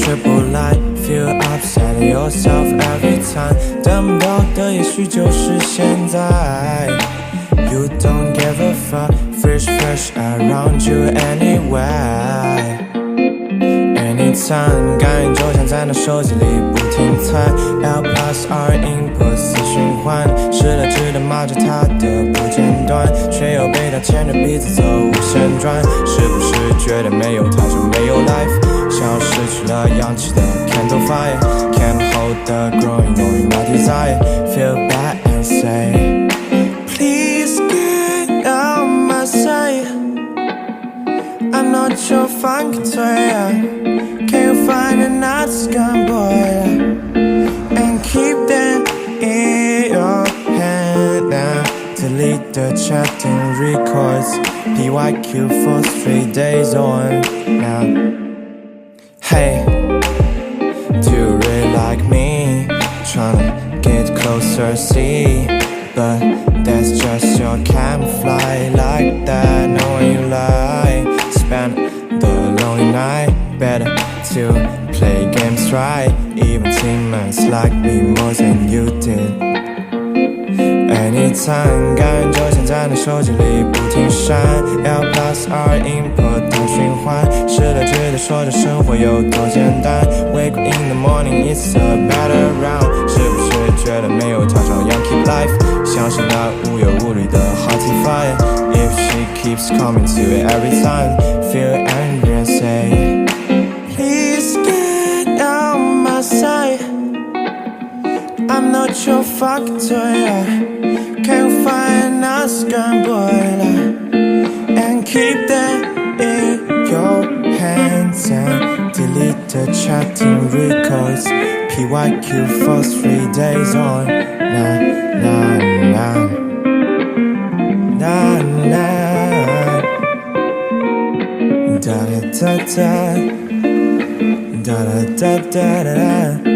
triple line feel upset at yourself every time 等不到的也许就是现在 You don't give a fuck Fresh around you anyway Anytime 感应就像在那手机里不停猜 L plus R input 死循环失了智的骂着他的不间断却又被他牵着鼻子走无限转是不是觉得没有他就没有 life 像失去了氧气的 candle fire Can't hold the growing knowing my desire Feel bad and say Please get out my sight I'm not your fucking toy Can you find another scum boy And keep that in your hand now Delete the chatting records PYQ for 3 days on now Hey Do you really like me? Tryna get closer, see But that's just your camouflage Like that, knowing you lie Spend the lonely night Better to play games right Even teammates like me more than you did Anytime 感觉就像在那手机里不停闪 L plus R input 的循环失了智的说着生活有多简单 Wake up in the morning it's a better round 是不是觉得没有他照样 keep life 像是那无忧无虑的 hearty fire If she keeps coming to it every time Feel angry and say Please get out my sight I'm not your fucking toy Can you find a scum boy And keep that in your hands And delete the chatting records PYQ for 3 days on Nah, nah, nah Nah, nah Da da da da Da da da da da